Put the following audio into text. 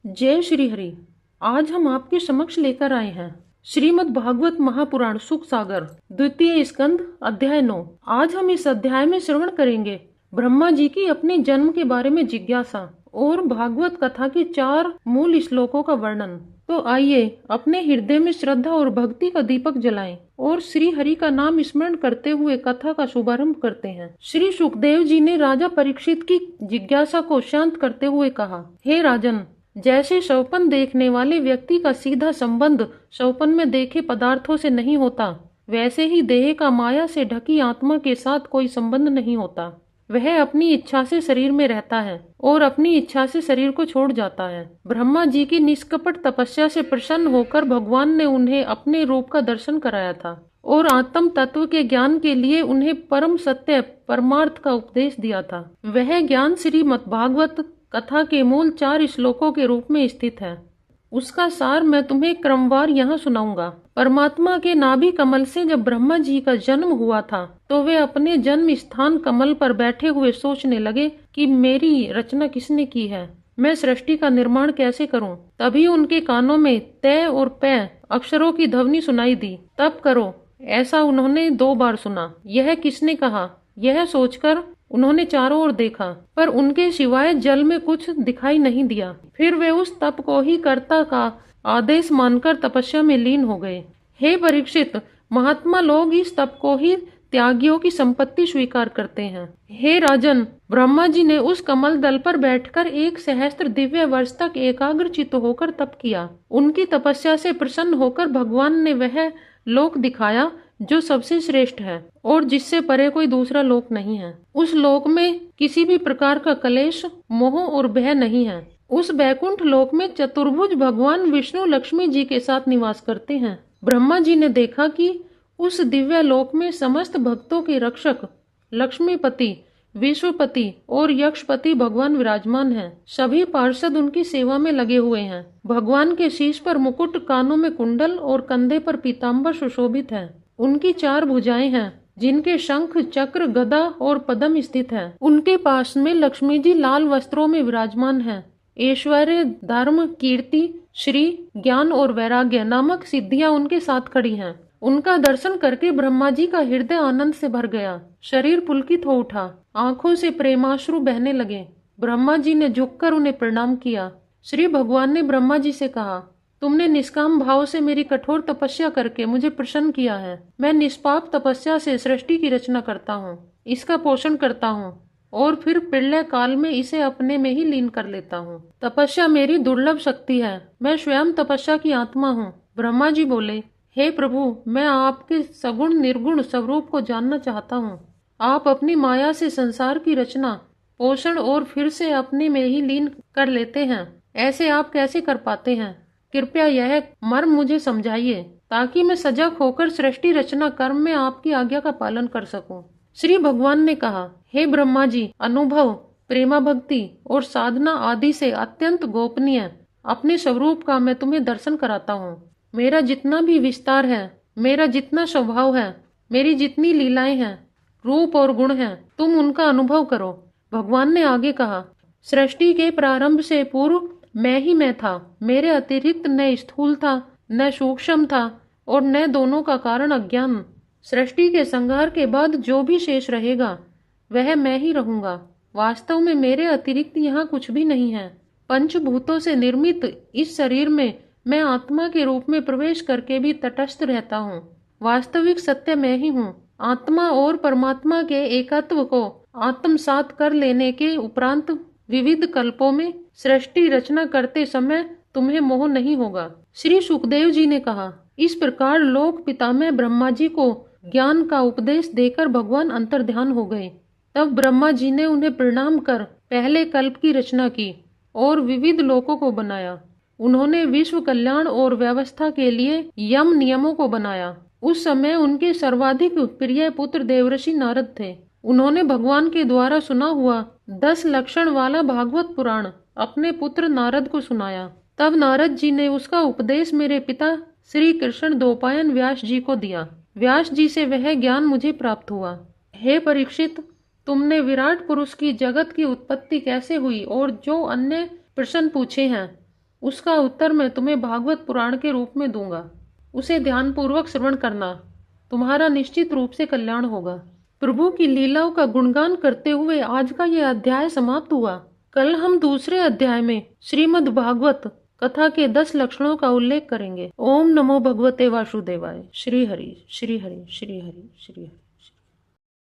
जय श्री हरि। आज हम आपके समक्ष लेकर आए हैं श्रीमद् भागवत महापुराण सुख सागर द्वितीय स्कंद अध्याय 9। आज हम इस अध्याय में श्रवण करेंगे ब्रह्मा जी की अपने जन्म के बारे में जिज्ञासा और भागवत कथा के 4 मूल श्लोकों का वर्णन। तो आइए अपने हृदय में श्रद्धा और भक्ति का दीपक जलाएं और श्री हरि का नाम स्मरण करते हुए कथा का शुभारंभ करते हैं। श्री सुखदेव जी ने राजा परीक्षित की जिज्ञासा को शांत करते हुए कहा, हे राजन, जैसे स्वप्न देखने वाले व्यक्ति का सीधा संबंध स्वप्न में देखे पदार्थों से नहीं होता, वैसे ही देह का माया से ढकी आत्मा के साथ कोई संबंध नहीं होता। वह अपनी इच्छा से शरीर में रहता है और अपनी इच्छा से शरीर को छोड़ जाता है। ब्रह्मा जी की निष्कपट तपस्या से प्रसन्न होकर भगवान ने उन्हें अपने रूप का दर्शन कराया था और आत्म तत्व के ज्ञान के लिए उन्हें परम सत्य परमार्थ का उपदेश दिया था। वह ज्ञान श्रीमद् भागवत कथा के मूल 4 श्लोकों के रूप में स्थित है। उसका सार मैं तुम्हें क्रमवार यहाँ सुनाऊंगा। परमात्मा के नाभि कमल से जब ब्रह्मा जी का जन्म हुआ था तो वे अपने जन्म स्थान कमल पर बैठे हुए सोचने लगे कि मेरी रचना किसने की है, मैं सृष्टि का निर्माण कैसे करूं। तभी उनके कानों में तय और पै अक्षरों की ध्वनि सुनाई दी। तब करो, ऐसा उन्होंने 2 बार सुना। यह किसने कहा, यह सोचकर उन्होंने चारों ओर देखा, पर उनके सिवाय जल में कुछ दिखाई नहीं दिया। फिर वे उस तप को ही कर्ता का आदेश मानकर तपस्या में लीन हो गए। हे परीक्षित, महात्मा लोग इस तप को ही त्यागियों की संपत्ति स्वीकार करते हैं। हे राजन, ब्रह्मा जी ने उस कमल दल पर बैठकर 1 सहस्त्र दिव्य वर्ष तक एकाग्रचित्त होकर तप किया। उनकी तपस्या से प्रसन्न होकर भगवान ने वह लोक दिखाया जो सबसे श्रेष्ठ है और जिससे परे कोई दूसरा लोक नहीं है। उस लोक में किसी भी प्रकार का कलेश, मोह और भय नहीं है। उस बैकुंठ लोक में चतुर्भुज भगवान विष्णु लक्ष्मी जी के साथ निवास करते हैं। ब्रह्मा जी ने देखा कि उस दिव्य लोक में समस्त भक्तों के रक्षक लक्ष्मीपति, विश्वपति और यक्षपति भगवान विराजमान हैं। सभी पार्षद उनकी सेवा में लगे हुए हैं। भगवान के शीश पर मुकुट, कानों में कुंडल और कंधे पर पीताम्बर सुशोभित है। उनकी 4 भुजाएं हैं जिनके शंख, चक्र, गदा और पद्म स्थित है। उनके पास में लक्ष्मी जी लाल वस्त्रों में विराजमान हैं। ऐश्वर्य, धर्म, कीर्ति, श्री, ज्ञान और वैराग्य नामक सिद्धियां उनके साथ खड़ी हैं। उनका दर्शन करके ब्रह्मा जी का हृदय आनंद से भर गया। शरीर पुलकित हो उठा, आंखों से प्रेमाश्रु बहने लगे। ब्रह्मा जी ने झुककर उन्हें प्रणाम किया। श्री भगवान ने ब्रह्मा जी से कहा, तुमने निष्काम भाव से मेरी कठोर तपस्या करके मुझे प्रसन्न किया है। मैं निष्पाप तपस्या से सृष्टि की रचना करता हूँ, इसका पोषण करता हूँ और फिर प्रलय काल में इसे अपने में ही लीन कर लेता हूँ। तपस्या मेरी दुर्लभ शक्ति है। मैं स्वयं तपस्या की आत्मा हूँ। ब्रह्मा जी बोले, हे प्रभु, मैं आपके सगुण निर्गुण स्वरूप को जानना चाहता हूँ। आप अपनी माया से संसार की रचना, पोषण और फिर से अपने में ही लीन कर लेते हैं। ऐसे आप कैसे कर पाते हैं? कृपया यह मर्म मुझे समझाइए ताकि मैं सजग होकर सृष्टि रचना कर्म में आपकी आज्ञा का पालन कर सकूं। श्री भगवान ने कहा, हे ब्रह्मा जी, अनुभव, प्रेमा भक्ति और साधना आदि से अत्यंत गोपनीय अपने स्वरूप का मैं तुम्हें दर्शन कराता हूँ। मेरा जितना भी विस्तार है, मेरा जितना स्वभाव है, मेरी जितनी लीलाएं हैं, रूप और गुण हैं, तुम उनका अनुभव करो। भगवान ने आगे कहा, सृष्टि के प्रारंभ से पूर्व मैं ही मैं था। मेरे अतिरिक्त न स्थूल था, न सूक्ष्म था और न दोनों का कारण अज्ञान। सृष्टि के संहार के बाद जो भी शेष रहेगा वह मैं ही रहूंगा। वास्तव में मेरे अतिरिक्त यहाँ कुछ भी नहीं है। पंचभूतों से निर्मित इस शरीर में मैं आत्मा के रूप में प्रवेश करके भी तटस्थ रहता हूँ। वास्तविक सत्य मैं ही हूँ। आत्मा और परमात्मा के एकत्व को आत्मसात कर लेने के उपरांत विविध कल्पों में सृष्टि रचना करते समय तुम्हें मोह नहीं होगा। श्री सुखदेव जी ने कहा, इस प्रकार लोक पितामह ब्रह्मा जी को ज्ञान का उपदेश देकर भगवान अंतर्ध्यान हो गए। तब ब्रह्मा जी ने उन्हें प्रणाम कर पहले कल्प की रचना की और विविध लोकों को बनाया। उन्होंने विश्व कल्याण और व्यवस्था के लिए यम नियमों को बनाया। उस समय उनके सर्वाधिक प्रिय पुत्र देवर्षि नारद थे। उन्होंने भगवान के द्वारा सुना हुआ 10 लक्षण वाला भागवत पुराण अपने पुत्र नारद को सुनाया। तब नारद जी ने उसका उपदेश मेरे पिता श्री कृष्ण द्वैपायन व्यास जी को दिया। व्यास जी से वह ज्ञान मुझे प्राप्त हुआ। हे परीक्षित, तुमने विराट पुरुष की जगत की उत्पत्ति कैसे हुई और जो अन्य प्रश्न पूछे हैं उसका उत्तर मैं तुम्हें भागवत पुराण के रूप में दूंगा। उसे ध्यानपूर्वक श्रवण करना, तुम्हारा निश्चित रूप से कल्याण होगा। प्रभु की लीलाओं का गुणगान करते हुए आज का यह अध्याय समाप्त हुआ। कल हम दूसरे अध्याय में श्रीमद् भागवत कथा के 10 लक्षणों का उल्लेख करेंगे। ओम नमो भगवते वासुदेवाय। श्री हरि श्री हरि श्री हरि श्री हरि।